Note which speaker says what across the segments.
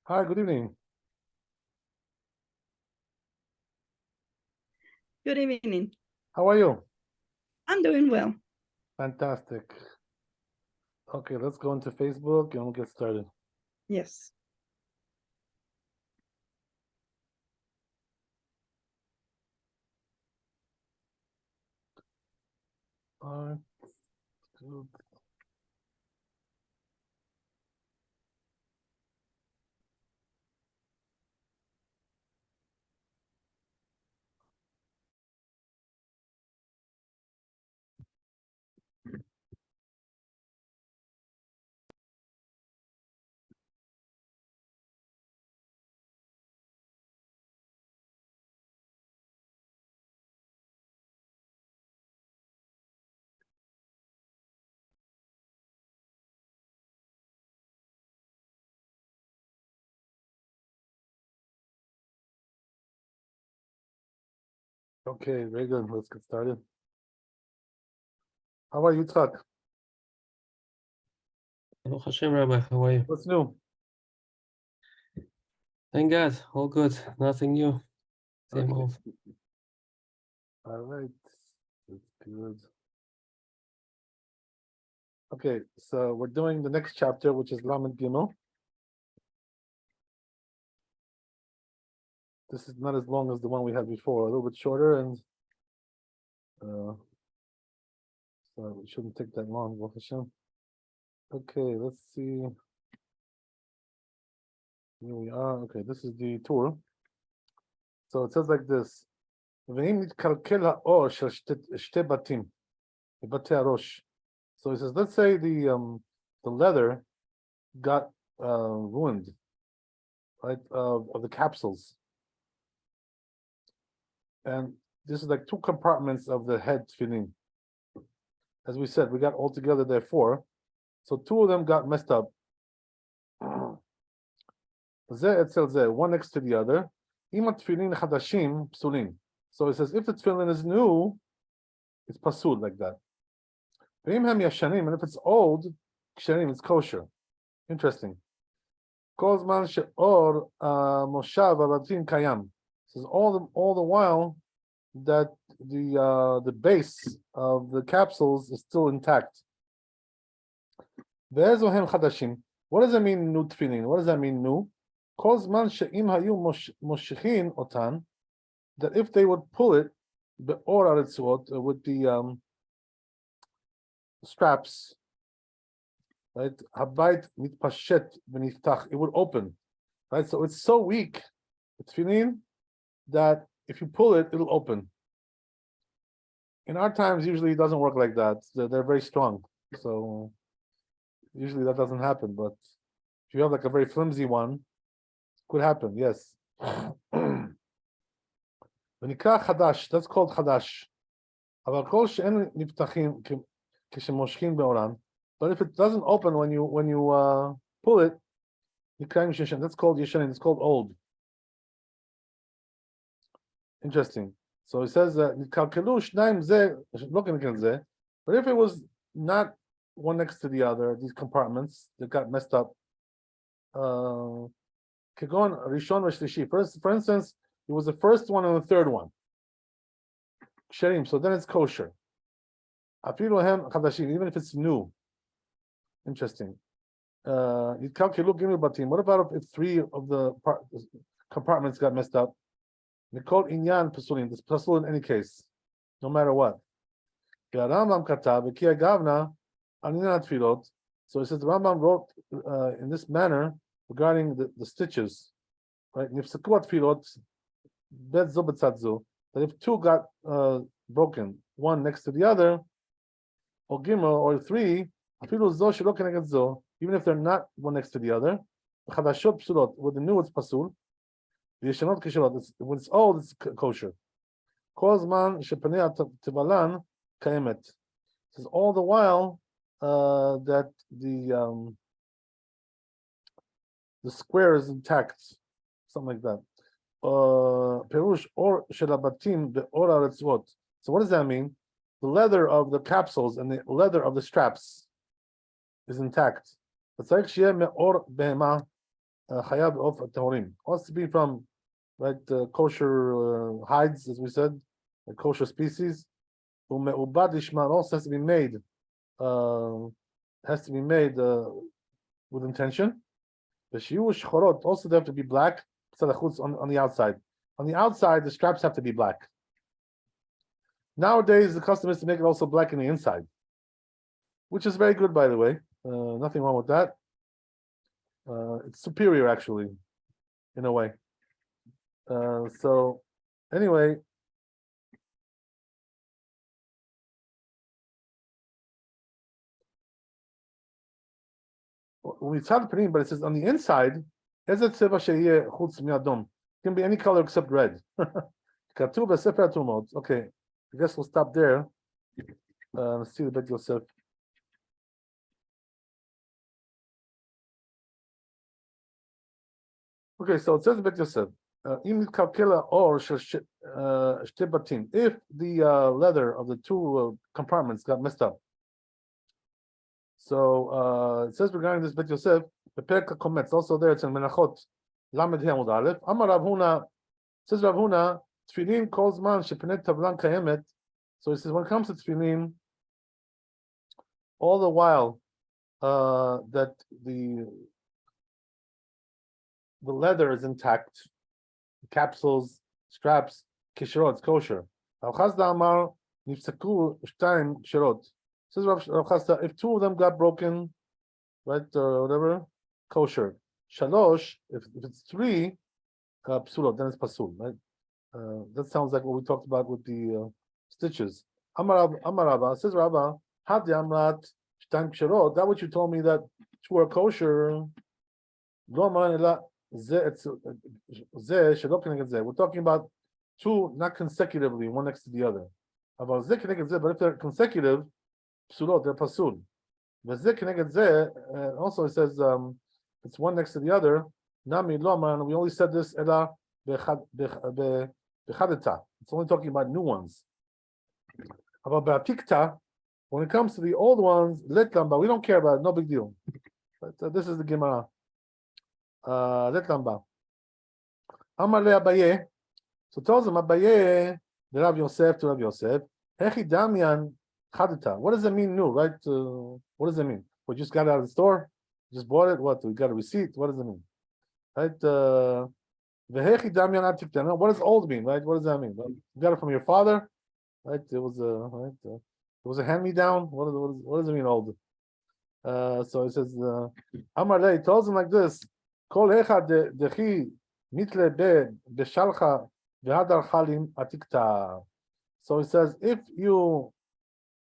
Speaker 1: Hi, good evening.
Speaker 2: Good evening.
Speaker 1: How are you?
Speaker 2: I'm doing well.
Speaker 1: Fantastic. Okay, let's go into Facebook and we'll get started.
Speaker 2: Yes.
Speaker 1: All right. Good. Okay, very good. Let's get started. How are you, Tzak?
Speaker 3: Baruch Hashem, Rabbi, how are you?
Speaker 1: What's new?
Speaker 3: Thank God, all good, nothing new. Same
Speaker 1: Okay.
Speaker 3: old.
Speaker 1: All right. That's good. Okay, so we're doing the next chapter, which is Lamed Gimel. This is not as long as the one we had before, a little bit shorter, and so it shouldn't take that long, Baruch Hashem. Okay, let's see. Here we are. Okay, this is the tour. So it says like this. ואם נתקלקל האור של שתי בתים, בבתי הראש. So he says, let's say the leather got ruined, right, of the capsules. And this is like two compartments of the head tefillin. As we said, we got all together there four. So two of them got messed up. זה אצל זה, one next to the other. אם התפילין חדשים, פסולים. So it says, if the tefillin is new, it's pasul like that. And if it's old, it's kosher. Interesting. Says all the while that the base of the capsules is still intact. What does that mean, new tefillin? What does that mean, new? That if they would pull it, with the straps, right? Habayit mitpashet v'niftach. It would open, right? So it's so weak, the tefillin, that if you pull it, it'll open. In our times, usually it doesn't work like that. They're very strong, so usually that doesn't happen. But if you have like a very flimsy one, it could happen. Yes. ונקרא חדש, that's called חדש. אבל כל שאין נפתחים כשמושכים בעולם, but if it doesn't open when you pull it, that's called yeshanin, it's called old. Interesting. So it says that but if it was not one next to the other, these compartments that got messed up, for instance, it was the first one and the third one. So then it's kosher. Even if it's new. Interesting. What about if three of the compartments got messed up? They called inyan pasulin. It's pasul in any case, no matter what. So it says the Rambam wrote in this manner regarding the stitches, right? That if two got broken, one next to the other, or gimel, or three, even if they're not one next to the other, with the new it's pasul, when it's old, it's kosher. Says all the while that the square is intact, something like that. Perush or shelabatim the ora retzvot. So what does that mean? The leather of the capsules and the leather of the straps is intact. It's like sheyeh me'or behema. Chayab of Tahorim. Also to be from kosher hides, as we said, a kosher species. Ubad Ishmael also has to be made. Has to be made with intention. The shiur shchorot also they have to be black. On the outside. On the outside, the straps have to be black. Nowadays, the custom is to make it also black in the inside, which is very good, by the way. Nothing wrong with that. It's superior, actually, in a way. So, anyway. We saw the panim, but it says on the inside, it can be any color except red. Okay, I guess we'll stop there. Let's see the Bet Yosef. Okay, so it says the Bet Yosef. If the leather of the two compartments got messed up. So it says regarding this Bet Yosef, the Perka comments also there. It's in Menachot Lamed Hamud Aleph. Amar Rav Huna, says Rav Huna, Tefillin calls man shepenet tavlan kayemet. So he says when it comes to Tefillin, all the while that the leather is intact, the capsules, straps, kisherot, it's kosher. Rav Chazda Amar nifsaku shtayim kisherot. Says Rav Chazda, if two of them got broken, right, or whatever, kosher. Shalosh, if it's three, psulot, then it's pasul, right? That sounds like what we talked about with the stitches. Amar Rabba, says Rabba, Hadi Amrat Shtaim Kshirot, that what you told me that two are kosher. We're talking about two not consecutively, one next to the other. But if they're consecutive, psulot, they're pasul. Also it says it's one next to the other. Nami loma, and we only said this ela bechadeta. It's only talking about new ones. About ba'tikta, when it comes to the old ones, letlamba, we don't care about it, no big deal. But this is the Gemara. Letlamba. Amar le Abaye. So tells him Abaye, the Rabbi Yosef to Rabbi Yosef. Hechi damian chadeta. What does it mean new, right? What does it mean? We just got it out of the store, just bought it. What? We got a receipt. What does it mean? Right? Vehechi damian atikta. What does old mean? Right? What does that mean? You got it from your father, right? It was it was a hand-me-down. What does it mean old? So it says Amar le, tells him like this. Kol echad dechi mitle beshalcha v'hadar chalim atikta. So it says if you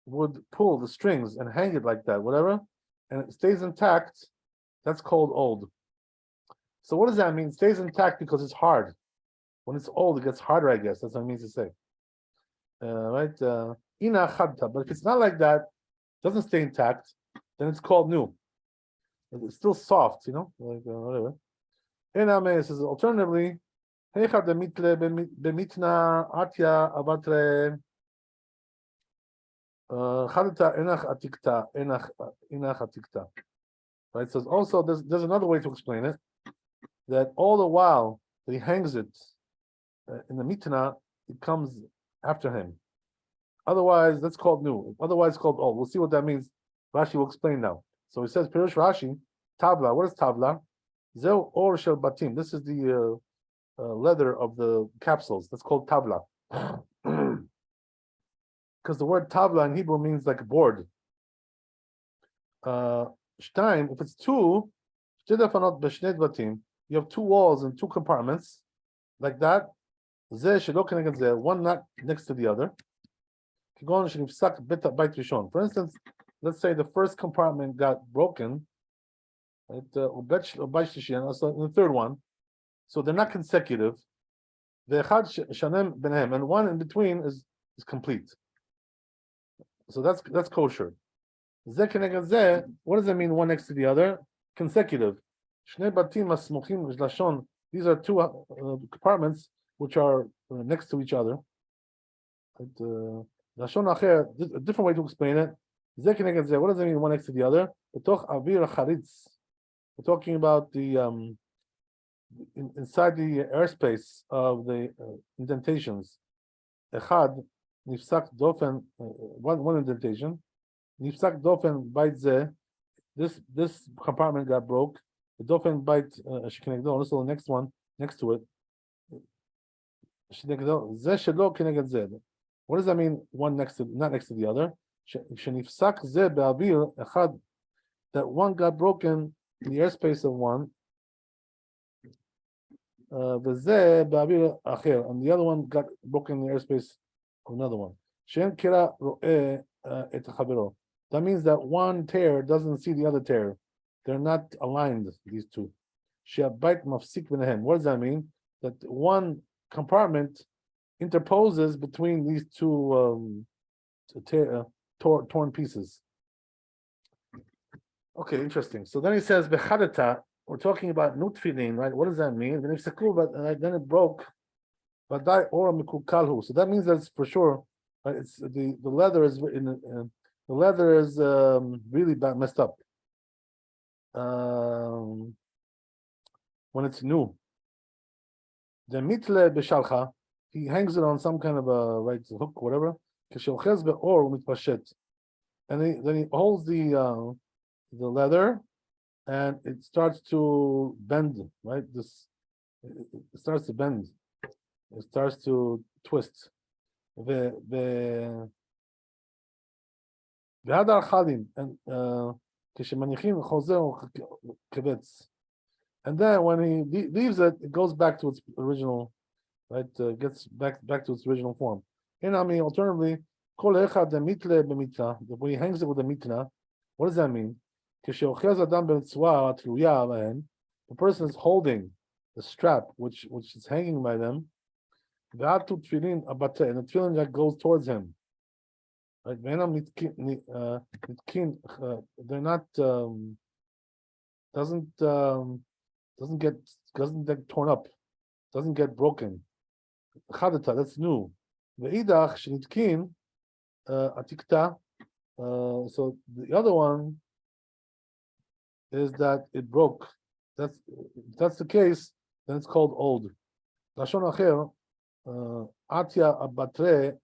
Speaker 1: would pull the strings and hang it like that, whatever, and it stays intact, that's called old. So what does that mean? It stays intact because it's hard. When it's old, it gets harder, I guess. That's what it means to say. Right? Ina chadta. But if it's not like that, it doesn't stay intact, then it's called new. It's still soft, you know, like whatever. Ename says alternatively, heicha demitle bemitna atya abatre chadta enach atikta. Right? So also there's another way to explain it, that all the while that he hangs it in the mitna, it comes after him. Otherwise, that's called new. Otherwise, it's called old. We'll see what that means. Rashi will explain now. So he says, Pirush Rashi, tabla. What is tabla? Zeu or shel batim. This is the leather of the capsules. That's called tabla. Because the word tabla in Hebrew means like a board. Shtaim, if it's two, you have two walls and two compartments, like that. One not next to the other. For instance, let's say the first compartment got broken, right? And the third one, so they're not consecutive. And one in between is complete. So that's kosher. What does it mean? One next to the other, consecutive. These are two compartments which are next to each other. A different way to explain it. What does it mean one next to the other? We're talking about the inside the airspace of the indentations. Echad nifsak dofen, one indentation. Nifsak dofen bite ze. This compartment got broke. The dofen bite shekinegdo. Also the next one next to it. Shekinegdo ze shelo keneged ze. What does that mean? One next to, not next to the other. Shenifsak ze be'avir echad. That one got broken in the airspace of one. And the other one got broken in the airspace of another one. That means that one tear doesn't see the other tear. They're not aligned, these two. What does that mean? That one compartment interposes between these two torn pieces. Okay, interesting. So then he says, we're talking about new tefillin, right? What does that mean? Then it broke. So that means that it's for sure. Right? It's the leather is really bad, messed up. When it's new, the mitle b'shalcha, he hangs it on some kind of a hook, whatever. And then he holds the leather. And it starts to bend, right? It starts to bend. It starts to twist. The hadar chalim and kishemanichim chozer kibetz. And then when he leaves it, it goes back to its original, right? Gets back to its original form. Alternatively, kol echad the mitle b'mitla. When he hangs it with a mitna, what does that mean? The person is holding the strap which is hanging by them, and the tefillin that goes towards him. Right? They're not doesn't get torn up, doesn't get broken. That's new. So the other one is that it broke. If that's the case, then it's called old. Lashon acher, atya abatre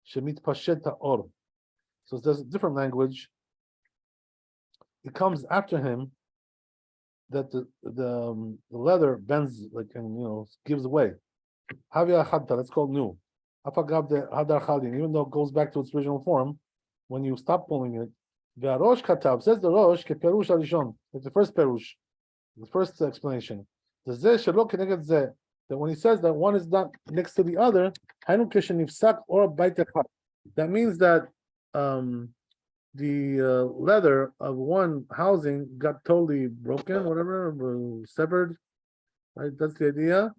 Speaker 1: shemitpashet ha'or. So there's a different language. It comes after him that the leather bends and gives way. Havia hadta, that's called new. Afagab de hadar chalim, even though it goes back to its original form, when you stop pulling it. The Rosh Katav says the Rosh keperush alishon. It's the first perush, the first explanation. The zeh shelo keneged zeh. That when he says that one is not next to the other, hanu keshenifsak or bait echad. That means that the leather of one housing got totally broken, whatever, severed. Right, that's the idea.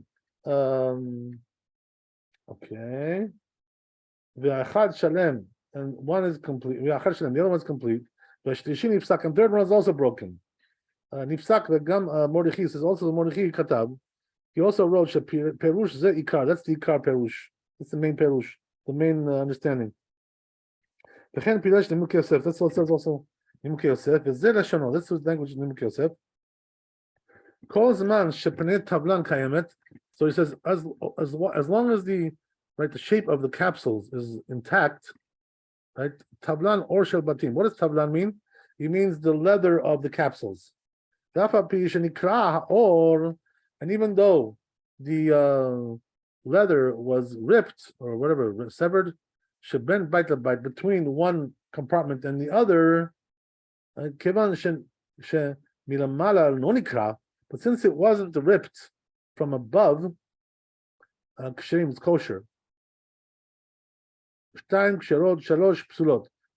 Speaker 1: Okay. V'achad shalem. And one is complete. The other one is complete. The and third one is also broken. Nifsak the gam Mordechai says also the Mordechai Katav. He also wrote perush ze ikar. That's the ikar perush. That's the main perush, the main understanding. V'chen pidash Nimuk Yosef. That's what it says also. Nimuk Yosef. V'zeh lashono. That's the language of Nimuk Yosef. Kol zman shepenet tavlan kayemet. So he says as long as the shape of the capsules is intact. Right, tablan or shel batim. What does tablan mean? It means the leather of the capsules. Or, and even though the leather was ripped or whatever, severed, sheben bite between one compartment and the other. But since it wasn't ripped from above, it's kosher. If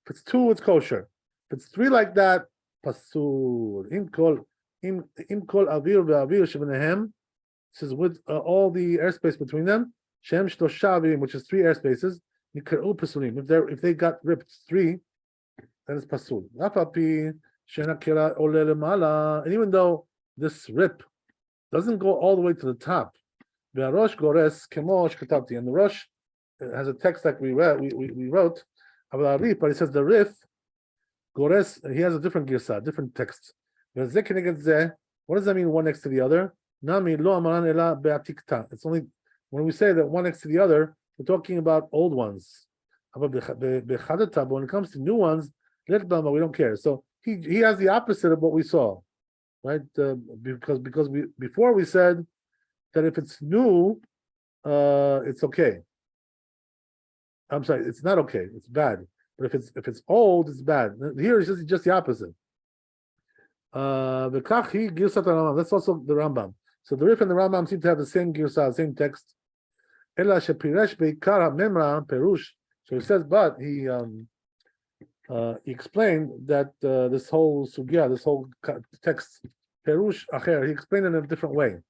Speaker 1: it's two, it's kosher. If it's three like that, pasul. Im kol avir ve'avir shebenehem. Says with all the airspace between them, shem shlosha, which is three airspaces. Nikra'u pasulim. If they got ripped three, then it's pasul. And even though this rip doesn't go all the way to the top, and the Rosh has a text like we wrote about Arif, but it says the Rif Gores. He has a different girsa, different text. What does that mean? One next to the other. Nami lo amaran ela be'atikta. It's only when we say that one next to the other, we're talking about old ones. But when it comes to new ones, we don't care. So he has the opposite of what we saw, right? Because we before we said that if it's new, it's okay. I'm sorry, it's not okay. It's bad. But if it's old, it's bad. Here it's just the opposite. That's also the Rambam. So the Rif and the Rambam seem to have the same girsa, same text. So he says, but he explained that this whole sugya, this whole text, perush acher, he explained it in a different way.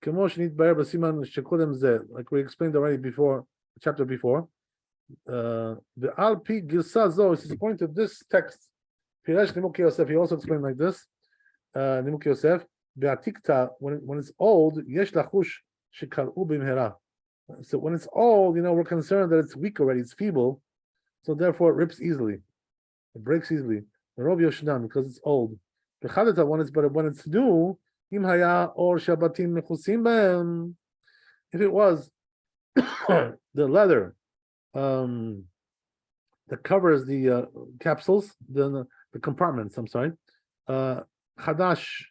Speaker 1: Like we explained already before, the chapter before. The Alpi Girsa Zo is according to this text. Piresh Nimuk Yosef, he also explained like this. Nimuk Yosef, Be'atikta, when it's old, Yesh Lachush Shikaru Bimhera. So when it's old, we're concerned that it's weak already, it's feeble, so therefore it rips easily, it breaks easily. Rov Yoshnan, because it's old. Bechadata, when it's new, Im Haya or Shabatim Mechusim Bem. If it was the leather that covers the capsules, the compartments, I'm sorry, Chadash,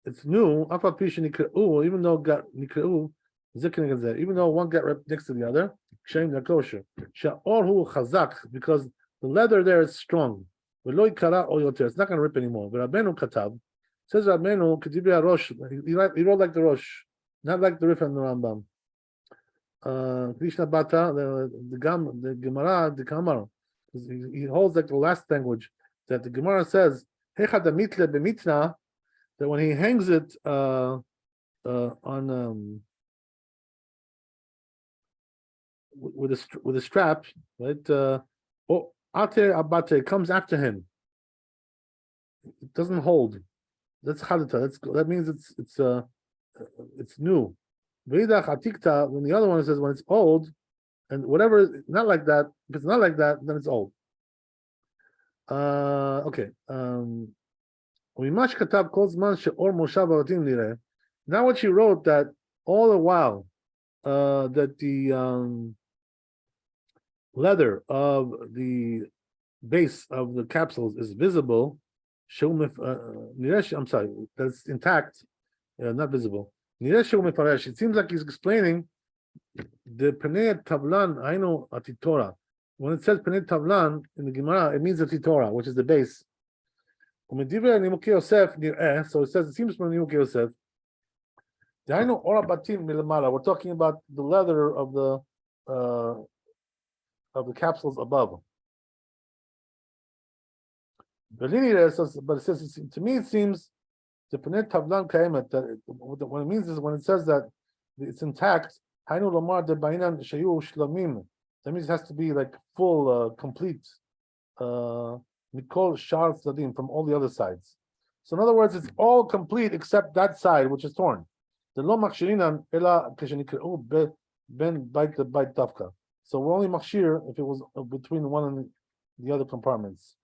Speaker 1: it's new, even though got Nikra'u, even though one got right next to the other, they're kosher. Because the leather there is strong. It's not going to rip anymore. But Rabbeinu Katab says Rabbeinu Kedibi Rosh. He wrote like the Rosh, not like the Rif and the Rambam. Krishna Bata, the Gemara, the Kamar, he holds like the last language that the Gemara says that when he hangs it on with a strap, right? Ate abate comes after him. It doesn't hold. That's chadata. That means it's new. Veidach atikta. When the other one says when it's old, and whatever is not like that. If it's not like that, then it's old. Okay. Now what she wrote that all the while that the leather of the base of the capsules is visible, I'm sorry, that's intact, not visible. It seems like he's explaining the Penei Tavlan Ainu Atitora. When it says Penei Tavlan in the Gemara, it means the Titora, which is the base. So it says it seems from Nimukei Yosef. We're talking about the leather of the capsules above. But it says to me it seems the Penei Tavlan Kaimet, that what it means is when it says that it's intact, that means it has to be like full, complete, Mikol Shar Tzadim, from all the other sides. So in other words, it's all complete except that side which is torn. The lo machshirinan ela keshenikru ben bait tafka. So we're only machshir if it was between one and the other compartments.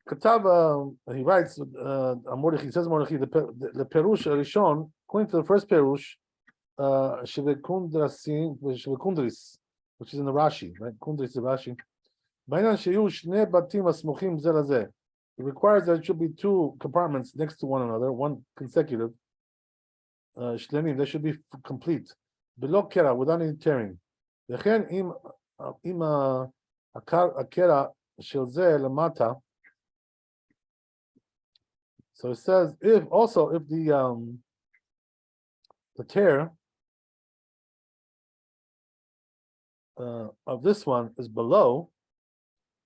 Speaker 1: Katav, he writes, he says Mordechai, the Perush Rishon, according to the first Perush, Shivekundris, which is in the Rashi, right? Kundris is Rashi. It requires that it should be two compartments next to one another, one consecutive. Shlemim, they should be complete. Below kera, without any tearing. Im akera shel zeh lemata. So it says if the tear of this one is below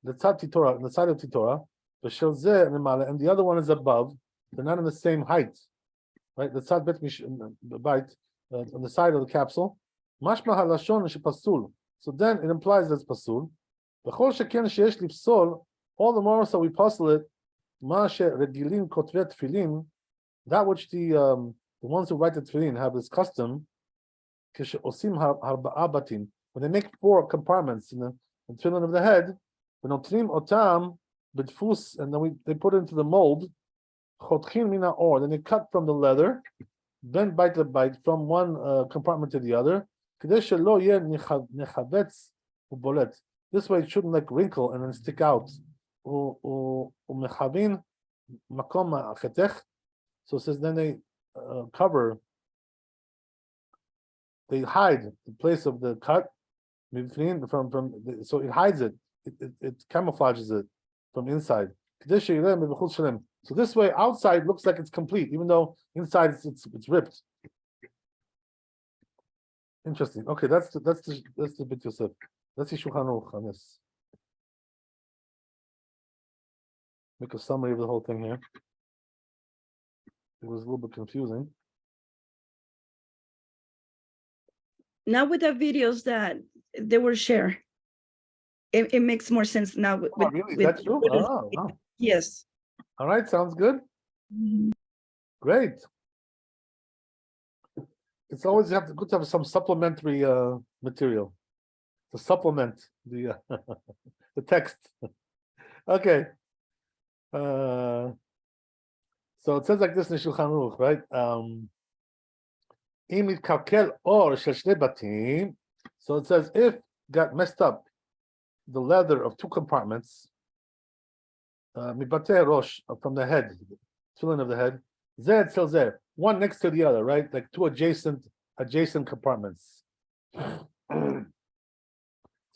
Speaker 1: the tzad titora, the side of titora, the shel zeh lemala, and the other one is above, they're not in the same height, right? The tzad bait on the side of the capsule. Mashma halashon shepasul. So then it implies that it's pasul. B'chol sheken sheyesh lipsol. All the more so we puzzle it. Regilin kotvet tefillin, that which the ones who write the tefillin have this custom. When they make 4 compartments in the tefillin of the head, and then they put it into the mold. chotchin mina or. Then they cut from the leather, then bite to bite from one compartment to the other. This way it shouldn't like wrinkle and then stick out. So it says then they cover, they hide the place of the cut so it hides it. It camouflages it from inside. So this way, outside looks like it's complete, even though inside it's ripped. Interesting. Okay, that's the bit Yosef. Let's see Shulchan Aruch on this. Make a summary of the whole thing here. It was a little bit confusing.
Speaker 2: Now with the videos that they were shared, it makes more sense now.
Speaker 1: Really? That's true? Oh, wow.
Speaker 2: Yes.
Speaker 1: All right, sounds good.
Speaker 2: Mhm.
Speaker 1: Great. It's always good to have some supplementary material to supplement the the text. Okay. So it says like this in Shulchan Aruch, right? So it says if got messed up the leather of two compartments, mibateh rosh, from the head, tefillin of the head, zed till zed, one next to the other, right? Like two adjacent compartments. So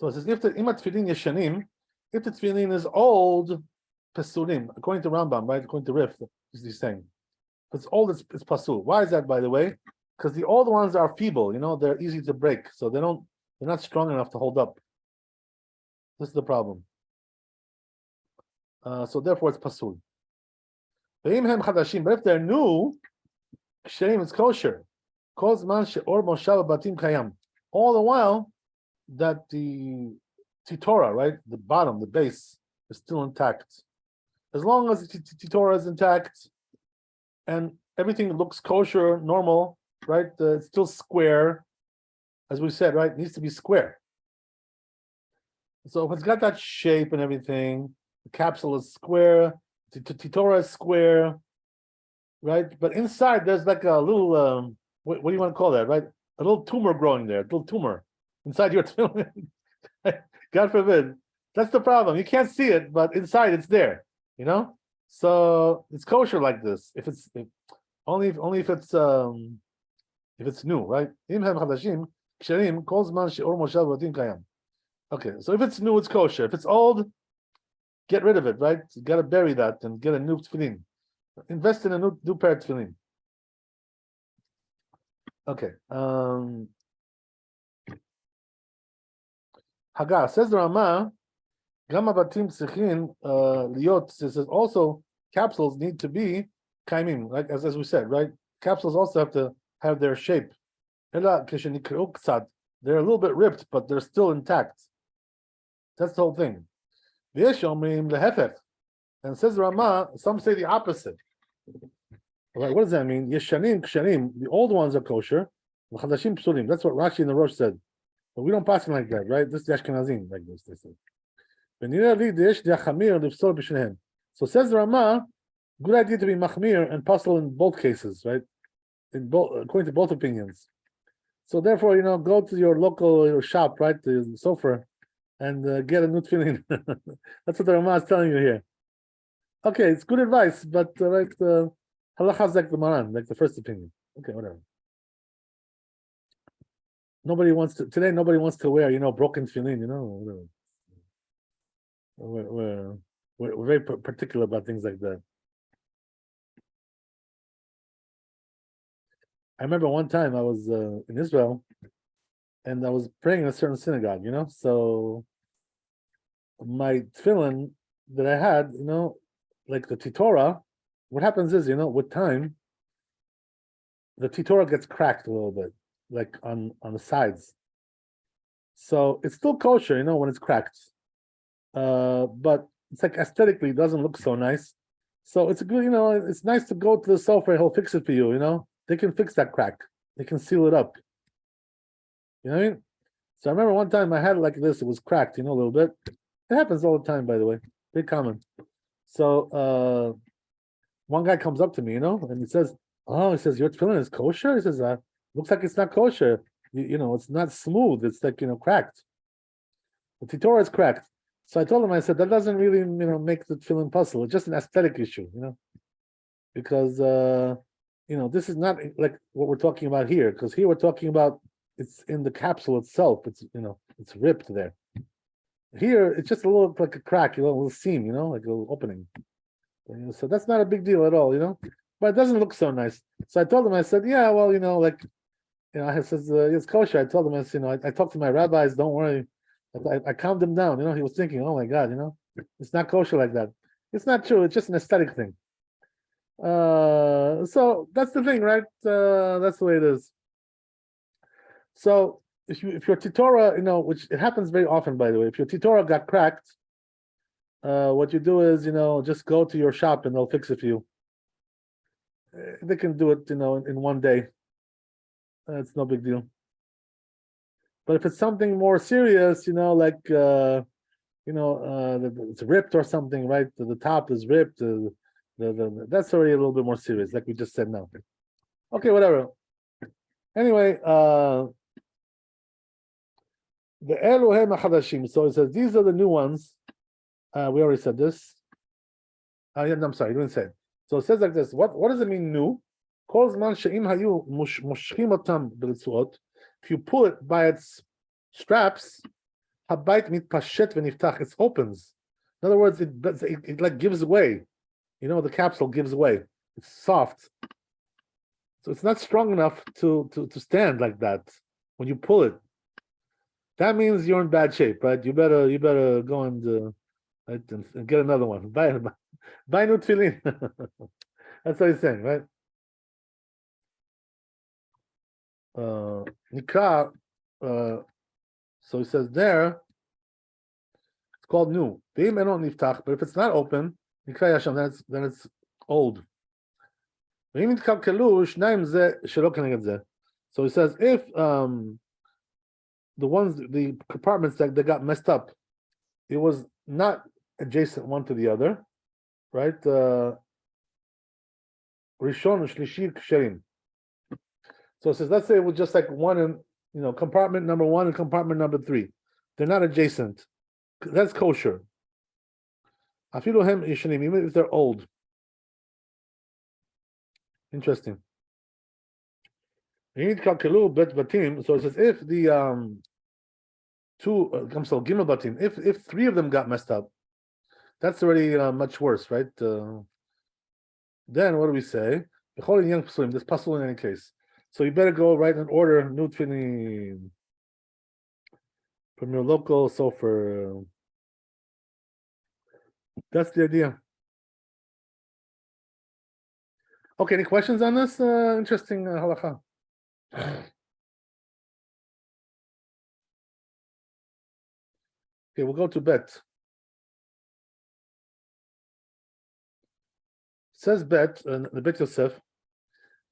Speaker 1: it says if the imat tefillin yeshanim, if the tefillin is old, pasulim, according to Rambam, right? According to Rif, he's saying, if it's old, it's pasul. Why is that, by the way? Because the old ones are feeble, they're easy to break, so they're not strong enough to hold up. This is the problem. So therefore, it's pasul. But if they're new, ksherim, it's kosher. All the while that the titora, right, the bottom, the base, is still intact. As long as the titora is intact and everything looks kosher, normal, right? It's still square, as we said, right? It needs to be square. So if it's got that shape and everything, the capsule is square, the titora is square, right? But inside there's like a little, what do you want to call that, right? A little tumor growing there, a little tumor inside your tefillin. God forbid. That's the problem. You can't see it, but inside it's there, So it's kosher like this. Only if it's new, right? Okay, so if it's new, it's kosher. If it's old, get rid of it, right? You got to bury that and get a new tefillin. Invest in a new pair of tefillin. Okay. Hagar says the Rama, Gama batim tzichin liot. Says also capsules need to be kaimim, like as we said, right? Capsules also have to have their shape. They're a little bit ripped, but they're still intact. That's the whole thing. And says the Rama, some say the opposite. Right, what does that mean? Yeshanim, kshanim, the old ones are kosher. That's what Rashi and the Rosh said. But we don't pass it like that, right? This is the Ashkenazim, like this, they say. So says the Rama, good idea to be machmir and pasul in both cases, right? According to both opinions. So therefore, go to your local shop, right, the sofer, and get a new tefillin. That's what the Rama is telling you here. Okay, it's good advice, but halacha is like the Maran, like the first opinion. Okay, whatever. Nobody wants to wear, broken tefillin, whatever. We're very particular about things like that. I remember one time I was in Israel, and I was praying in a certain synagogue, so my tefillin that I had, like the titora, what happens is, with time, the titora gets cracked a little bit, like on the sides. So it's still kosher, when it's cracked. But it's like aesthetically it doesn't look so nice. So it's a good, it's nice to go to the sofer, he'll fix it for you, They can fix that crack. They can seal it up. You know what I mean? So I remember one time I had it like this, it was cracked, a little bit. It happens all the time, by the way. Very common. So one guy comes up to me, and he says, "Oh, he says your tefillin is kosher." He says, "Looks like it's not kosher. It's not smooth. It's like cracked. The Torah is cracked." So I told him, I said, that doesn't really make the tefillin puzzle. It's just an aesthetic issue, because this is not like what we're talking about here. Because here we're talking about it's in the capsule itself. It's it's ripped there. Here it's just a little like a crack, a little seam, like a little opening. So that's not a big deal at all, but it doesn't look so nice. So I told him, I said, yeah, well, I says it's kosher. I told him, I said, I talked to my rabbis. Don't worry. I calmed him down. He was thinking, oh my God, it's not kosher like that. It's not true. It's just an aesthetic thing. So that's the thing, right? That's the way it is. So if your titora, which it happens very often, by the way, if your titora got cracked, what you do is, just go to your shop and they'll fix it for you. They can do it, in one day. It's no big deal. But if it's something more serious, like it's ripped or something, right? The top is ripped. That's already a little bit more serious, like we just said now. Okay, whatever. Anyway, the Elohim Hachadashim. So it says these are the new ones. We already said this. Yeah, I'm sorry, you didn't say it. So it says like this. What does it mean new? If you pull it by its straps, it opens. In other words, it like gives way. The capsule gives way. It's soft. So it's not strong enough to stand like that when you pull it. That means you're in bad shape, right? You better go and get another one. Buy new tefillin. That's what he's saying, right? Nikra, so he says there, it's called new. But if it's not open, Nikra Yasham, then it's old. So he says if the compartments that they got messed up, it was not adjacent one to the other, right? Rishon Shlishi Ksherim. So it says, let's say it was just like one in, compartment number 1 and compartment number 3. They're not adjacent. That's kosher. Afiluhem Yishanim, even if they're old. Interesting. So it says if the Gimel Batim, if 3 of them got messed up, that's already much worse, right? Then what do we say? This puzzle in any case. So you better go right and order new tefillin from your local sofer. That's the idea. Okay, any questions on this? Interesting halacha. Okay, we'll go to bet. Says bet, the bet Yosef.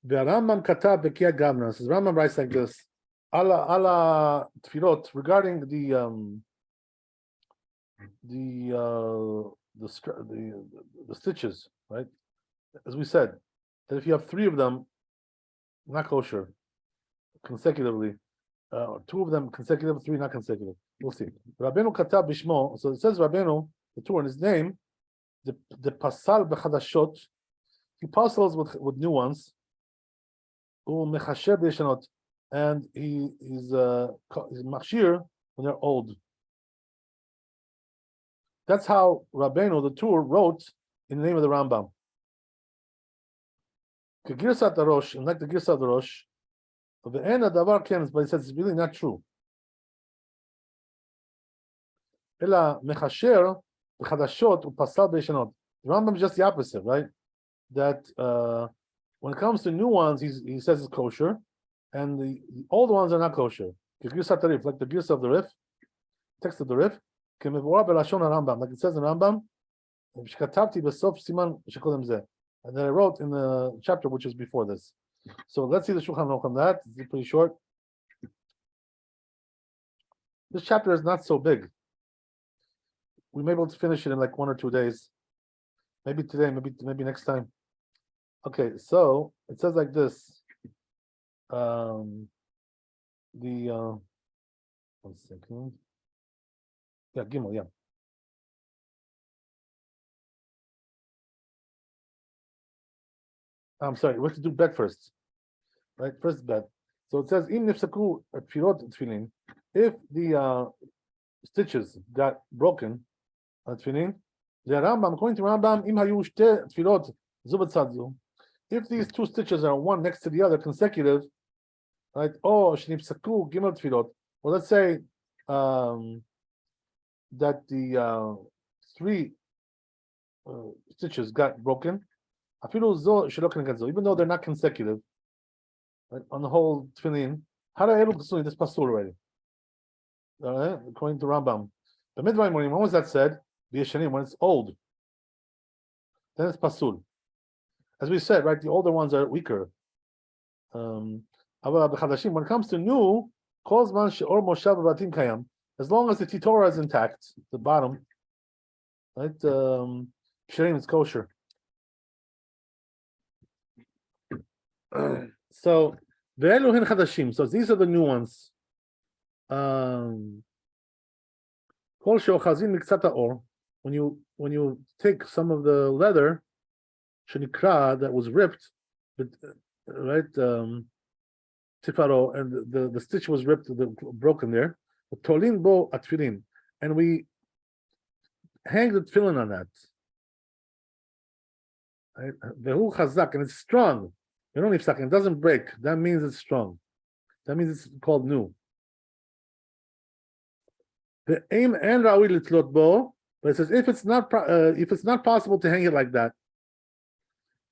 Speaker 1: The Rambam Kata Bekia Gavna says Rambam writes like this: Allah tefillot regarding the stitches, right? As we said, that if you have 3 of them, not kosher, consecutively, 2 of them consecutive, 3 not consecutive. We'll see. Rabbeinu Kata Bishmo. So it says Rabbeinu, the Torah in his name, the pasal bechadashot. He puzzles with new ones. And he's machshir when they're old. That's how Rabbeinu, the Tur, wrote in the name of the Rambam. Girsat Arosh, and like the Girsat Arosh, but he says it's really not true. The Rambam is just the opposite, right? That when it comes to new ones, he says it's kosher, and the old ones are not kosher. Like the Girs of the Rif, text of the Rif, like it says in Rambam, and then I wrote in the chapter which is before this. So let's see the Shulchan Aruch on that. It's pretty short. This chapter is not so big. We may be able to finish it in like 1 or 2 days. Maybe today, maybe next time. Okay, so it says like this. One second. Yeah, Gimel, yeah. I'm sorry, we have to do bet first. Right, first bet. So it says Im nifsaku tfilot tefillin. If the stitches got broken at tefillin, the Rambam, according to Rambam, Im hayu shte tfilot zu b'tzad zu. If these two stitches are one next to the other consecutive, right? Oh, shnipsaku gimel tefilot. Well, let's say that the three stitches got broken. Afilu zo shelo kenegad, even though they're not consecutive, right, on the whole tefillin. Hara elu ksui, this pasul already. According to Rambam, the midvay morning, when was that said? B'yeshanim, when it's old, then it's pasul. As we said, right, the older ones are weaker. When it comes to new, as long as the titora is intact, the bottom, right, Shirim is kosher. So these are the new ones. When you take some of the leather that was ripped, but right, tifaro, and the stitch was ripped, broken there. Tolin bo atfilin, and we hang the tefillin on that. Vehu chazak, and it's strong. You don't need second. It doesn't break. That means it's strong. That means it's called new. The aim and rawi litlot bo, but it says if it's not possible to hang it like that,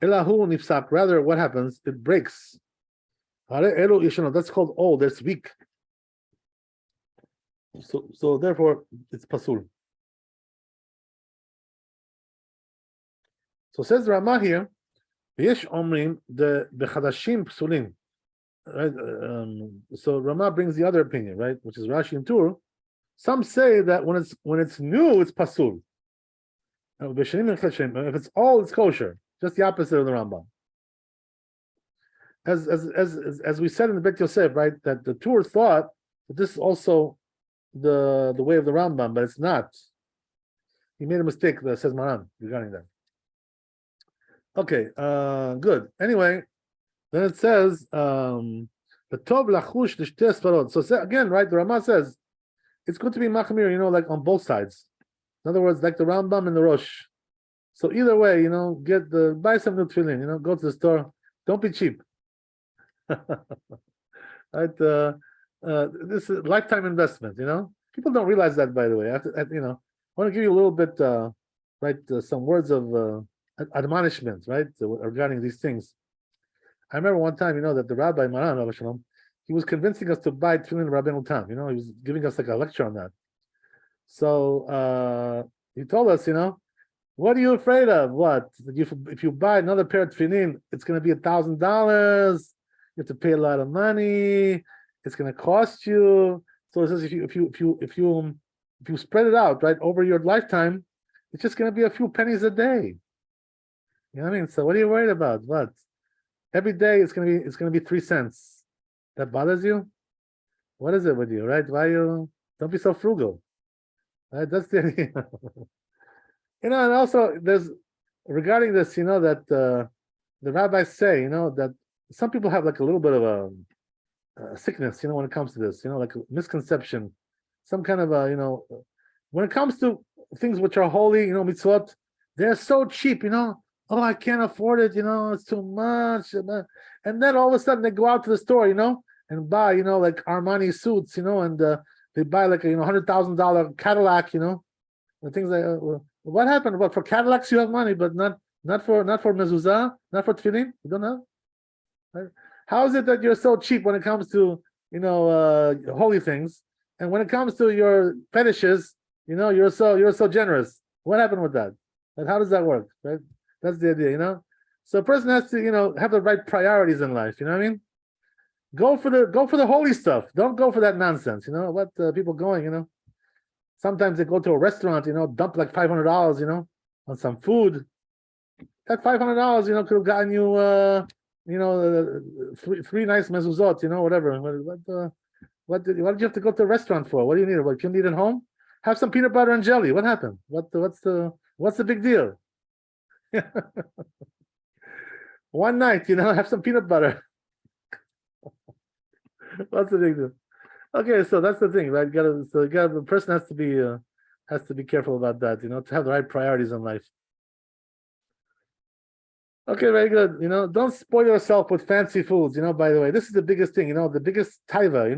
Speaker 1: elahu nifsak. Rather, what happens? It breaks. That's called old. That's weak. So therefore, it's pasul. So says Ramah here, Yesh omrim the bechadashim psulin. Right. So Ramah brings the other opinion, right, which is Rashi and Tur. Some say that when it's new, it's pasul. If it's old, it's kosher. Just the opposite of the Rambam. As we said in the Bet Yosef, right, that the Tur thought that this is also the way of the Rambam, but it's not. He made a mistake, says Maran, regarding that. Okay, good. Anyway, then it says the tov lachush l'shtei sfarot. So again, right, the Ramah says it's good to be machmir, like on both sides. In other words, like the Rambam and the Rosh. So either way, buy some new tefillin, go to the store. Don't be cheap. Right? This is lifetime investment, People don't realize that, by the way. I want to give you a little bit, some words of admonishment, right, regarding these things. I remember one time, that the Rabbi Maran, he was convincing us to buy tefillin Rabbeinu Tam. He was giving us like a lecture on that. So he told us, what are you afraid of? What? If you buy another pair of tefillin, it's going to be $1,000. You have to pay a lot of money. It's going to cost you. So it says if you spread it out, right, over your lifetime, it's just going to be a few pennies a day. You know what I mean? So what are you worried about? What? Every day it's gonna be 3 cents. That bothers you? What is it with you, right? Don't be so frugal. Right? That's the idea. And also there's regarding this, that the rabbis say, that some people have like a little bit of a sickness, when it comes to this, like a misconception, some kind of when it comes to things which are holy, mitzvot, they're so cheap, Oh, I can't afford it, it's too much. And then all of a sudden they go out to the store, and buy, like Armani suits, and they buy like a $100,000 Cadillac, and things like what happened? Well, for Cadillacs you have money, but not for mezuzah, not for tefillin. You don't have. Right? How is it that you're so cheap when it comes to holy things, and when it comes to your fetishes, you're so generous? What happened with that? And how does that work? Right? That's the idea, So a person has to, have the right priorities in life. You know what I mean? Go for the holy stuff. Don't go for that nonsense. What people going. Sometimes they go to a restaurant, dump like $500, on some food. That $500, could have gotten you, three nice mezuzot, whatever. What did you have to go to a restaurant for? What do you need? What you need at home? Have some peanut butter and jelly. What happened? What's the big deal? One night, have some peanut butter. What's the big deal? Okay, so that's the thing, right? The person has to be careful about that, to have the right priorities in life. Okay, very good. Don't spoil yourself with fancy foods. By the way, this is the biggest thing. The biggest taiva.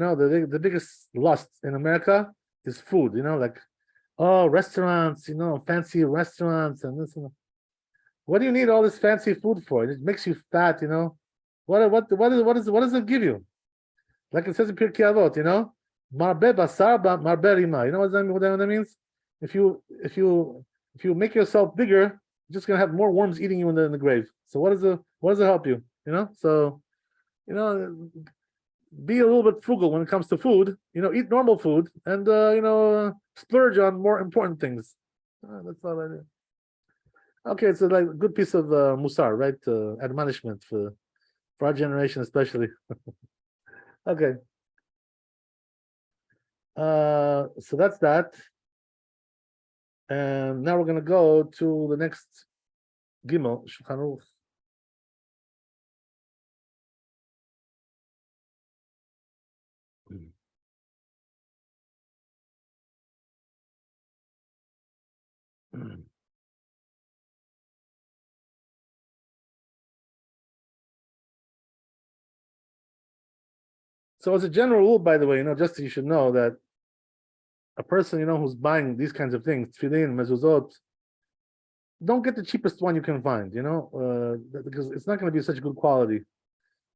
Speaker 1: The biggest lust in America is food. Like, restaurants. Fancy restaurants and this. What do you need all this fancy food for? It makes you fat. What does it give you? Like it says in Pirkei Avot. Marbe basar marbe rima. You know what that means? If you make yourself bigger, you're just gonna have more worms eating you in the grave. So what does it help you? So be a little bit frugal when it comes to food. Eat normal food and splurge on more important things. That's all I do. Okay, it's a good piece of musar, right? Admonishment for our generation especially. Okay. So that's that. And now we're going to go to the next Gimel, Shulchan Aruch. So as a general rule, by the way, just so you should know that a person, who's buying these kinds of things, tefillin, mezuzot, don't get the cheapest one you can find, because it's not going to be such good quality.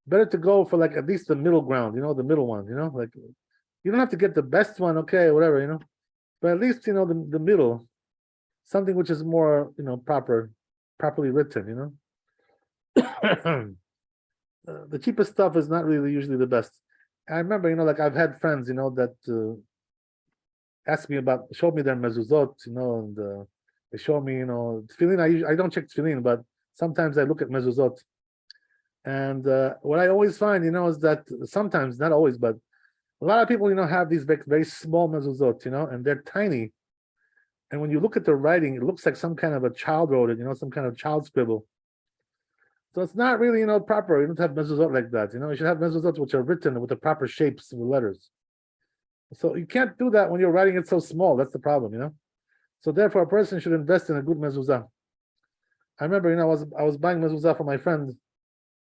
Speaker 1: Better to go for at least the middle ground, the middle one, like you don't have to get the best one, okay, whatever, but at least the middle, something which is more properly written, the cheapest stuff is not really usually the best. I remember, I've had friends, that asked me showed me their mezuzot, and they show me, tefillin. I don't check tefillin, but sometimes I look at mezuzot. And what I always find, is that sometimes, not always, but a lot of people, have these very, very small mezuzot, and they're tiny. And when you look at the writing, it looks like some kind of a child wrote it, some kind of child scribble. So it's not really, proper. You don't have mezuzot like that. You should have mezuzot which are written with the proper shapes of the letters. So you can't do that when you're writing it so small. That's the problem, So therefore, a person should invest in a good mezuzah. I remember, I was buying mezuzah for my friend,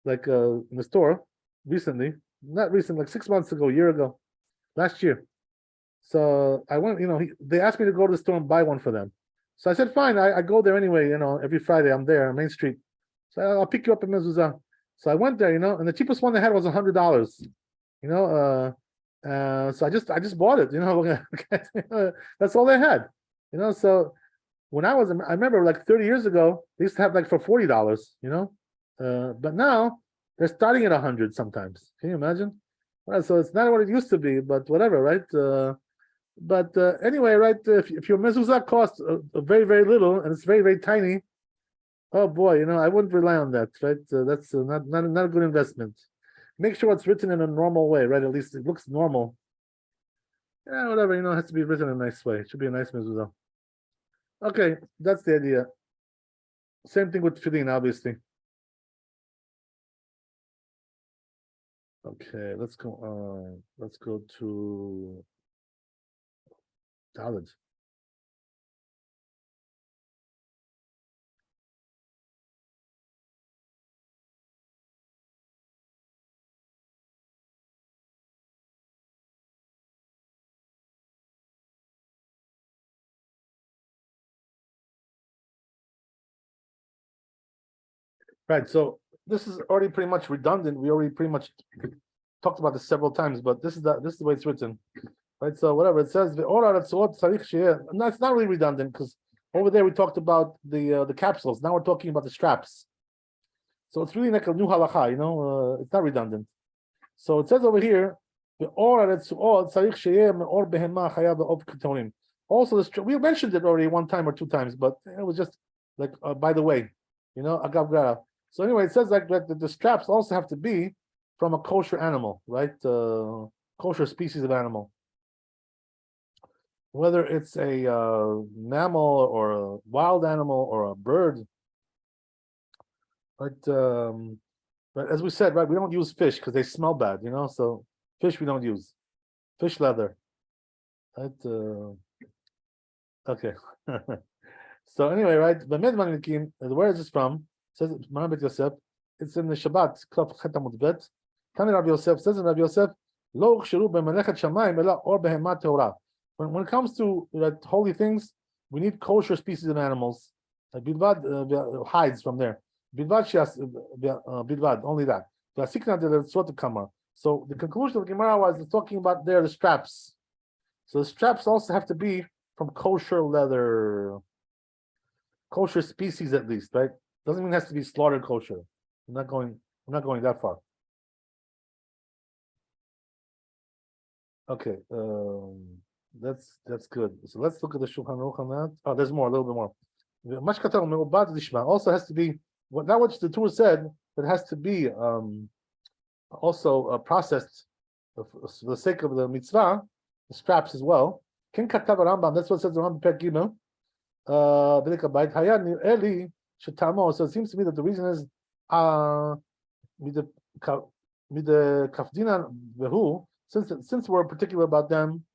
Speaker 1: in the store recently. Not recent, 6 months ago, a year ago, last year. So I went, they asked me to go to the store and buy one for them. So I said, fine. I go there anyway. Every Friday I'm there on Main Street. So I'll pick you up a mezuzah. So I went there, and the cheapest one they had was $100. So I just bought it. That's all they had. So when I remember 30 years ago, they used to have for $40. But now they're starting at 100 sometimes. Can you imagine? Right, so it's not what it used to be, but whatever, right? But anyway, right? If your mezuzah costs very, very little and it's very, very tiny, oh boy, I wouldn't rely on that, right? That's not a good investment. Make sure it's written in a normal way, right? At least it looks normal. Yeah, whatever, it has to be written in a nice way. It should be a nice mezuzah. Okay, that's the idea. Same thing with tefillin, obviously. Okay, let's go to Dalet. Right, so this is already pretty much redundant. We already pretty much talked about this several times, but this is the way it's written. Right, so whatever it says, no, it's not really redundant because over there we talked about the capsules. Now we're talking about the straps. So it's really like a new halacha, it's not redundant. So it says over here, also, we mentioned it already one time or two times, but it was just by the way. agav gara. So anyway, it says like that the straps also have to be from a kosher animal, right? Kosher species of animal. Whether it's a mammal or a wild animal or a bird, right? But as we said, right, we don't use fish because they smell bad, So fish we don't use. Fish leather, right? Okay. So anyway, right? Where is this from? It says Yosef. It's in the Shabbat. Tani Rabbi Yosef says in Rabbi Yosef, Lo ukshiru b'melechet shamayim ela or behemat teorah. When it comes to holy things, we need kosher species of animals. Bilvad hides from there. Bilvad bilvad, only that. So the conclusion of the Gemara was talking about there the straps. So the straps also have to be from kosher leather, kosher species at least, right? Doesn't mean it has to be slaughtered kosher. I'm not going that far. Okay, that's good. So let's look at the Shulchan Aruch on that. Oh, there's more, a little bit more. Also has to be that which the Torah said that has to be also processed for the sake of the mitzvah, the straps as well. Ken katav Rambam. That's what it says in Rambam Perek Gimel. So it seems to me that the reason is kafdina vehu. Since we're particular about them,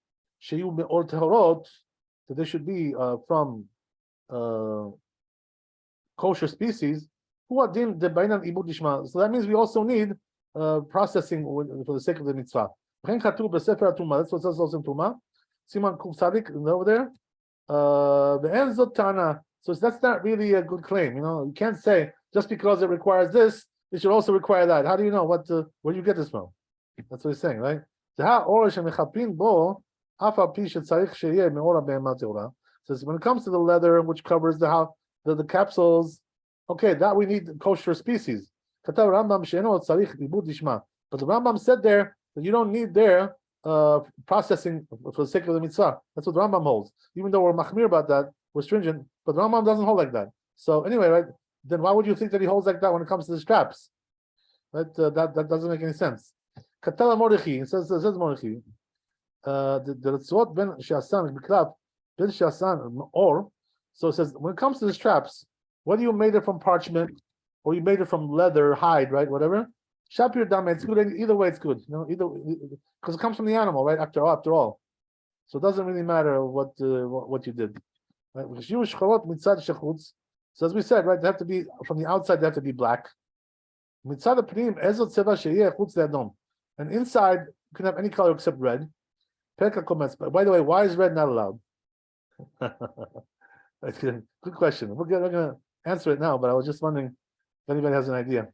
Speaker 1: that they should be from kosher species. So that means we also need processing for the sake of the mitzvah. That's what it says also in Tumah. Siman Kuf Sadik over there. So that's not really a good claim. You can't say just because it requires this, it should also require that. How do you know where do you get this from? That's what he's saying, right? So when it comes to the leather which covers the capsules, okay, that we need kosher species. But the Rambam said there that you don't need their processing for the sake of the mitzvah. That's what the Rambam holds. Even though we're machmir about that, we're stringent, but the Rambam doesn't hold like that. So anyway, right? Then why would you think that he holds like that when it comes to the straps? Right? That doesn't make any sense. Katala Mordechai, it says Mordechai. The Ritzvot ben Sheasan Biklab ben Sheasan or. So it says when it comes to the straps, whether you made it from parchment or you made it from leather, hide, right, whatever. Shapir dam, it's good. Either way, it's good. Either because it comes from the animal, right? After all, so it doesn't really matter what you did. Right? So as we said, right, they have to be from the outside. They have to be black. And inside you can have any color except red. By the way, why is red not allowed? Good question. We're gonna answer it now, but I was just wondering if anybody has an idea.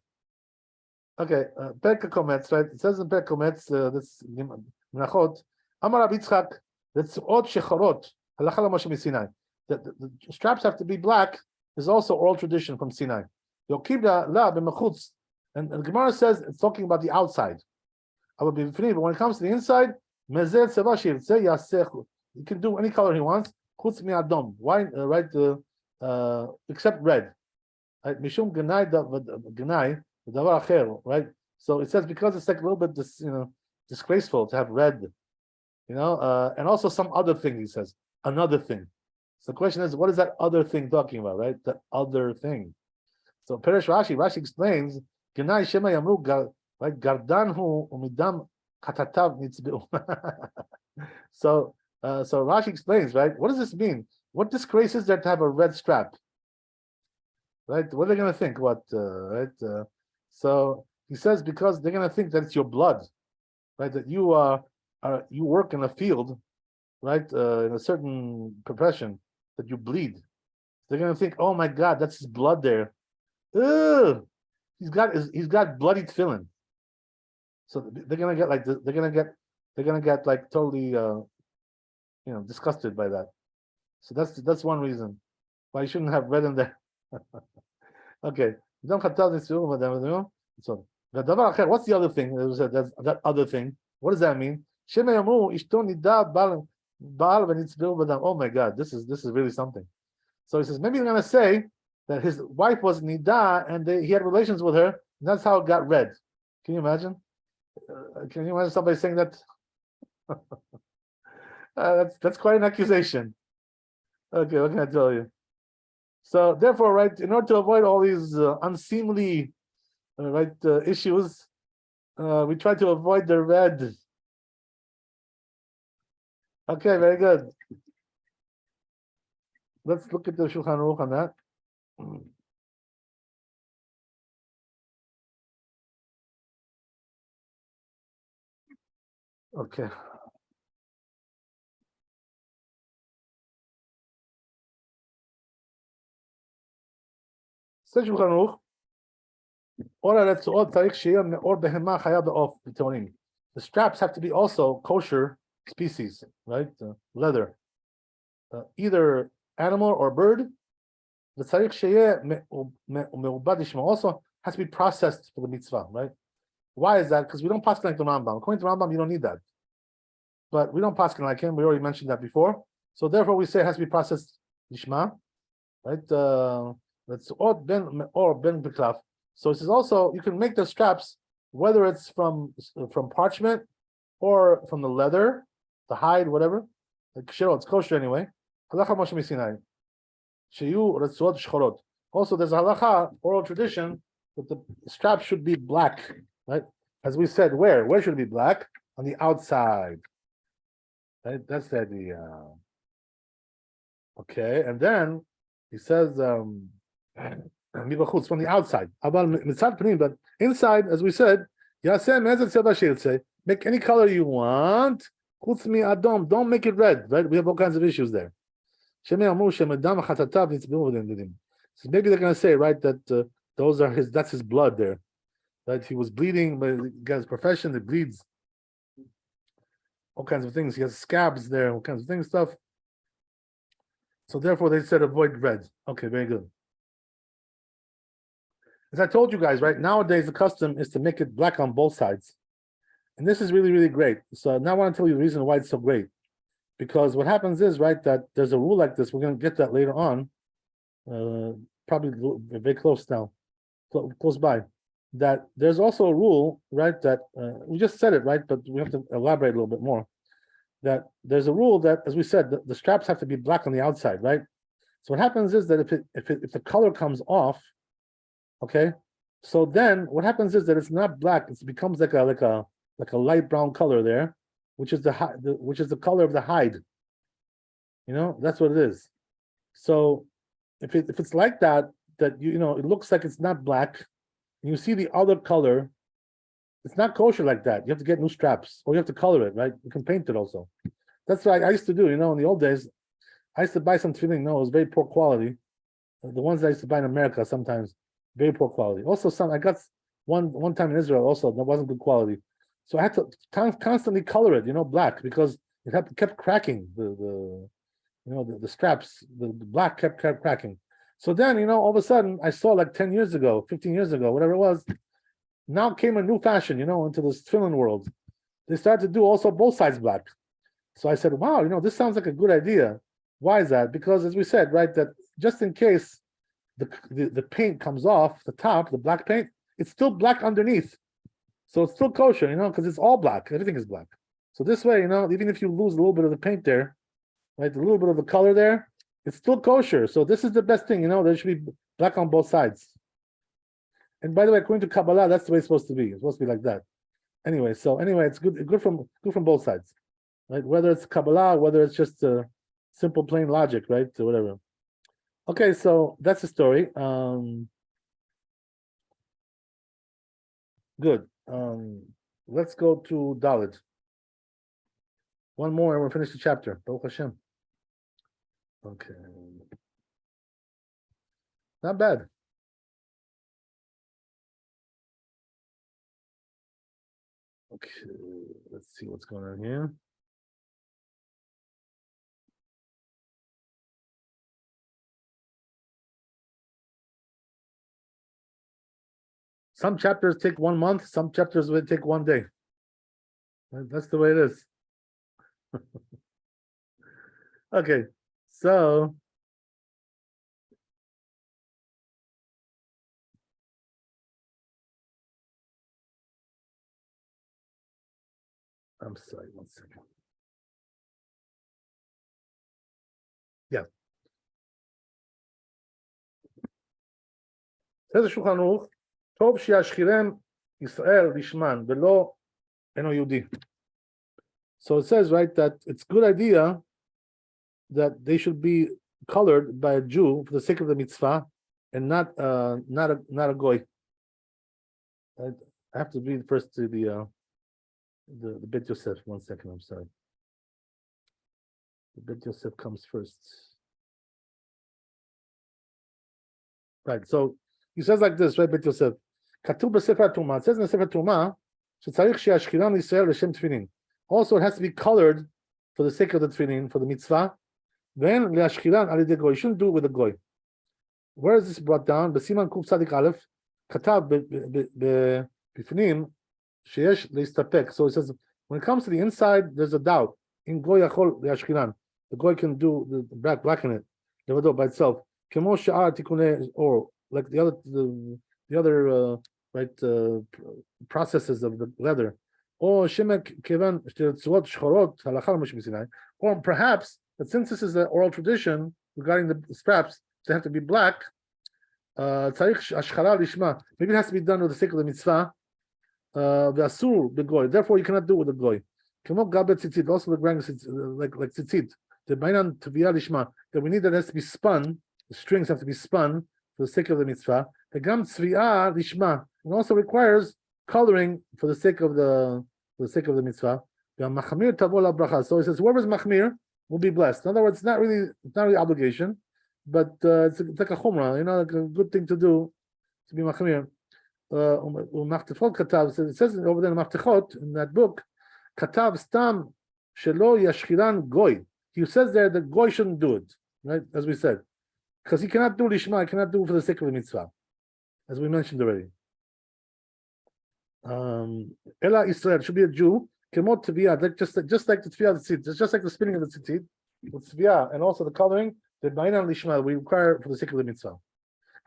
Speaker 1: Okay, Perka comments, right? It says in Perka comments, this Menachot, Amar Rabbi Yitzchak, that's Od Shecharot, Halacha Moshe Sinai. The straps have to be black is also oral tradition from Sinai. Yokibda la b'mechutz, and the Gemara says it's talking about the outside. But when it comes to the inside, mezeh tzeva say yasech. You can do any color he wants. Chutz mi'adom. Why? Right? Except red. Right? Mishum genai genai davar acher. Right? So it says because it's like a little bit disgraceful to have red. And also some other thing he says another thing. So the question is, what is that other thing talking about? Right? The other thing. So Peresh Rashi explains genai shema yamru right? Gardanhu umidam katatav nitzbiu. So Rashi explains, right? What does this mean? What disgrace is there to have a red strap? Right? What are they going to think? Right? So he says because they're going to think that it's your blood, right? That you work in a field, right? In a certain profession that you bleed. They're going to think, oh my God, that's his blood there. Ugh! He's got bloody tefillin. So they're gonna get like totally disgusted by that. So that's one reason why you shouldn't have red in there. Okay. So what's the other thing? That other thing. What does that mean? Oh my God, this is really something. So he says maybe you're gonna say that his wife was nida and he had relations with her, and that's how it got red. Can you imagine? Can you imagine somebody saying that? That's quite an accusation. Okay, what can I tell you? So therefore, right, in order to avoid all these unseemly, issues, we try to avoid the red. Okay, very good. Let's look at the Shulchan Aruch on that. Okay. Says Shulchan Aruch, the straps have to be also kosher species, right? Leather, either animal or bird. The also has to be processed for the mitzvah, right? Why is that? Because we don't pass like the Rambam. According to Rambam, you don't need that. But we don't pass like him. We already mentioned that before. So therefore, we say it has to be processed lishma, right? That's or ben beklaf. So it says also you can make the straps whether it's from parchment or from the leather, the hide, whatever. Like it's kosher anyway. Halacha Moshe Sinai. Also, there's a halacha oral tradition that the strap should be black, right? As we said, where should it be black? On the outside. Right? That's the idea. Okay, and then he says from the outside. But inside, as we said, make any color you want. Don't make it red, right? We have all kinds of issues there. So maybe they're going to say, right, that that's his blood there, that he was bleeding, but he got his profession, it bleeds. All kinds of things. He has scabs there, all kinds of things, stuff. So therefore, they said avoid red. Okay, very good. As I told you guys, right, nowadays the custom is to make it black on both sides. And this is really, really great. So now I want to tell you the reason why it's so great. Because what happens is, right, that there's a rule like this. We're going to get that later on, probably very close now, close by. That there's also a rule, right, that we just said it, right, but we have to elaborate a little bit more. That there's a rule that, as we said, the straps have to be black on the outside, right? So what happens is that if the color comes off, okay, so then what happens is that it's not black; it becomes like a light brown color there, which is the color of the hide. You know, that's what it is. So if it's like that it looks like it's not black, and you see the other color, it's not kosher like that. You have to get new straps, or you have to color it, right? You can paint it also. That's what I used to do. In the old days, I used to buy some tefillin. No, it was very poor quality. The ones I used to buy in America sometimes very poor quality. Also, I got one time in Israel also that wasn't good quality. So I had to constantly color it, black, because it kept cracking. The straps, the black kept cracking. So then, all of a sudden, I saw like 10 years ago, 15 years ago, whatever it was. Now came a new fashion, into this tefillin world. They started to do also both sides black. So I said, wow, this sounds like a good idea. Why is that? Because as we said, right, that just in case the paint comes off the top, the black paint, it's still black underneath. So it's still kosher, because it's all black. Everything is black. So this way, even if you lose a little bit of the paint there, right, a little bit of the color there, it's still kosher. So this is the best thing, there should be black on both sides. And by the way, according to Kabbalah, that's the way it's supposed to be. It's supposed to be like that. Anyway, it's good from both sides, right? Whether it's Kabbalah, whether it's just simple plain logic, right, or whatever. Okay, so that's the story. Good. Let's go to Dalit. One more, and we'll finish the chapter. Baruch Hashem. Okay. Not bad. Okay, let's see what's going on here. Some chapters take 1 month, some chapters will take 1 day. That's the way it is. Okay, so I'm sorry, 1 second. Yeah. Says the Shulchan Aruch, Tov shiashchirem Yisrael lishman velo eno Yehudi. So it says, right, that it's a good idea that they should be colored by a Jew for the sake of the mitzvah, and not a goy. I have to read first to the Bet Yosef. 1 second, I'm sorry. The Bet Yosef comes first. Right, so he says like this, right, Bet Yosef. Katuv b'Sefer Tumah. It says in the Sefer Tumah, shetzarich she'ashkiran Yisrael l'shem tefillin. Also, it has to be colored for the sake of the tefillin, for the mitzvah. Then le'ashkiran al yedei goy. You shouldn't do it with a goy. Where is this brought down? B'siman kuf tzadik aleph. Katav b'fnim sheyesh leistapek. So it says when it comes to the inside, there's a doubt. In goy yachol le'ashkiran. The goy can do the blacken it. Levado by itself. Kemo she'ar tikunei, or like the other processes of the leather. Or shemek kevan shtirtzot shchorot halachal moshe b'Sinai. Or perhaps that since this is an oral tradition regarding the straps, they have to be black. Tzarich ashchara lishma. Maybe it has to be done with the sake of the mitzvah. V'asur b'goy. Therefore, you cannot do it with the goy. Kemo gabet tzitzit. Also the grand like tzitzit. The bainan tviyah lishma. That we need that it has to be spun. The strings have to be spun for the sake of the mitzvah. The gam tzviyah lishma. It also requires coloring for the sake of the mitzvah. Machmir tavo la bracha. So it says whoever's machmir will be blessed. In other words, it's not really obligation, but it's like a chumrah, like a good thing to do to be machmir. It says over there in Maftechot, in that book, katav stam shelo yashchiran goy. He says there that goy shouldn't do it, right? As we said, because he cannot do lishma, he cannot do it for the sake of the mitzvah, as we mentioned already. Ela Israel should be a Jew. Kemot tviyah, just like the tviyah tzitzit, just like the spinning of the tzitzit, with tviyah and also the coloring. The bainan lishma we require for the sake of the mitzvah.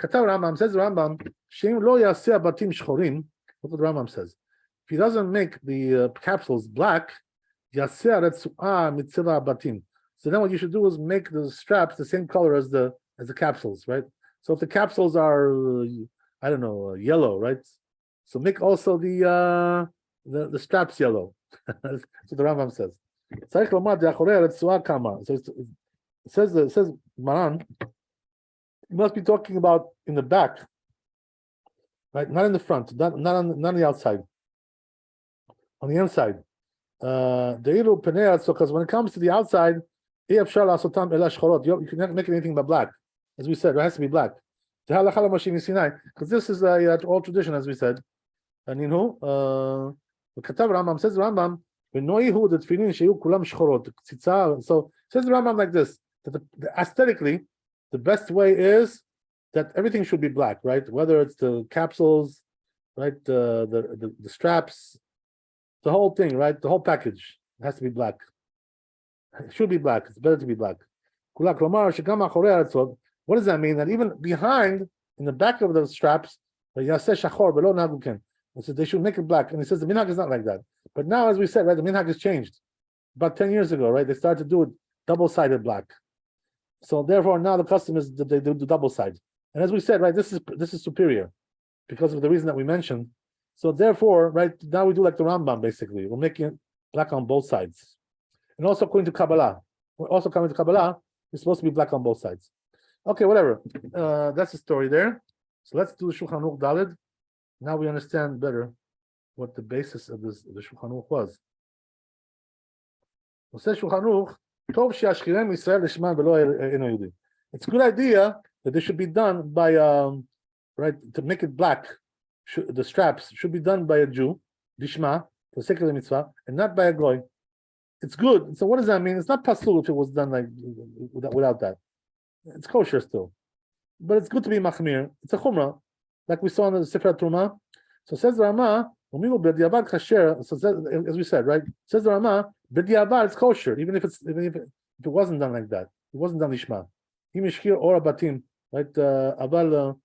Speaker 1: Katav Rambam, says the Rambam, Shem lo yaseh batim shchorim. Look what the Rambam says. If he doesn't make the capsules black, yaseh retzuah mitzvah batim. So then what you should do is make the straps the same color as the capsules, right? So if the capsules are yellow, right? So make also the straps yellow. That's what the Rambam says. So it says Maran, you must be talking about in the back, right? Not in the front, not on the outside, on the inside. So because when it comes to the outside, you cannot make anything but black. As we said, it has to be black. Because this is a old tradition, as we said. And Rambam says Rambam, so says the Rambam like this, that aesthetically, the best way is that everything should be black, right? Whether it's the capsules, right, the straps, the whole thing, right? The whole package has to be black. It should be black. It's better to be black. What does that mean? That even behind, in the back of the straps, so they should make it black. And he says the minhag is not like that. But now, as we said, right, the minhag has changed. About 10 years ago, right, they started to do it double-sided black. So therefore, now the custom is that they do the double side. And as we said, right, this is superior because of the reason that we mentioned. So therefore, right, now we do like the Rambam, basically. We're making it black on both sides. And also according to Kabbalah. We're also coming to Kabbalah, it's supposed to be black on both sides. Okay, whatever. That's the story there. So let's do the Shulchan Aruch Daled. Now we understand better what the basis of the Shulchan Aruch was. It says Shulchan Aruch, Tov she'ashchirem Yisrael lishman v'lo eno Yehudi. It's a good idea that this should be done by right, to make it black. The straps should be done by a Jew, lishma, for the sake of the mitzvah, and not by a goy. It's good. So what does that mean? It's not pasul if it was done like without that. It's kosher still, but it's good to be machmir. It's a chumrah, like we saw in the Sefer Truma. So says the Rama, so as we said, right? Says the Rama, b'diavad it's kosher, even if it wasn't done like that. It wasn't done lishma. Imishkir or batim, right? Aval.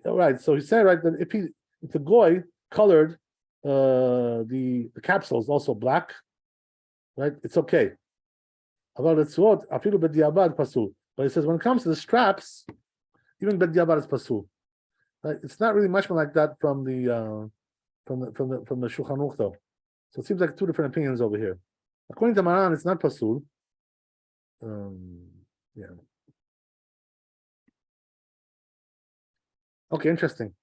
Speaker 1: Right. So he said, right, that if the goy colored the capsule is also black, right? It's okay. But it says when it comes to the straps, even b'diavad is pasul. Right? It's not really much more like that from the Shulchan Aruch though. So it seems like two different opinions over here. According to Maran, it's not pasul. Yeah. Okay, interesting.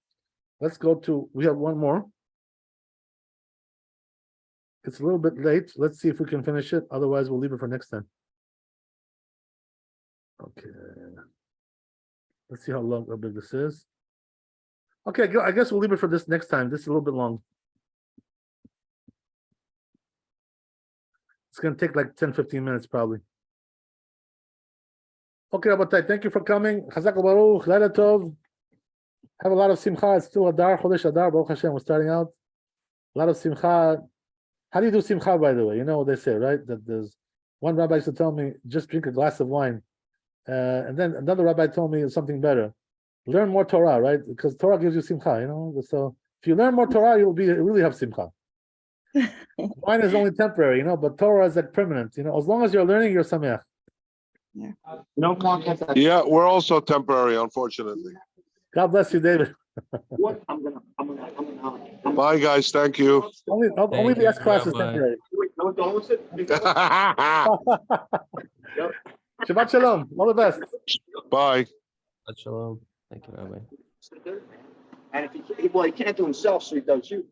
Speaker 1: Let's go to. We have one more. It's a little bit late. Let's see if we can finish it. Otherwise, we'll leave it for next time. Okay. Let's see how big this is. Okay, I guess we'll leave it for this next time. This is a little bit long. It's going to take like 10, 15 minutes probably. Okay, Rabotai, thank you for coming. Chazak Baruch, Laila Tov. Have a lot of simcha. It's still Adar, Chodesh Adar, Baruch Hashem. We're starting out. A lot of simcha. How do you do simcha, by the way? You know what they say, right? That there's one rabbi used to tell me, just drink a glass of wine. And then another rabbi told me something better. Learn more Torah, right? Because Torah gives you simcha, you know? So if you learn more Torah, you'll really have simcha. Wine is only temporary, you know, but Torah is like permanent. You know, as long as you're learning, you're sameach.
Speaker 4: Yeah, we're also temporary, unfortunately.
Speaker 1: God bless you, David.
Speaker 4: Bye, guys. Thank you.
Speaker 1: Only the S class is
Speaker 3: Rabbi.
Speaker 1: temporary. Shabbat shalom. All the best.
Speaker 4: Bye.
Speaker 3: Shalom. Thank you, Rabbi.
Speaker 5: And if he can't do himself, so he does you.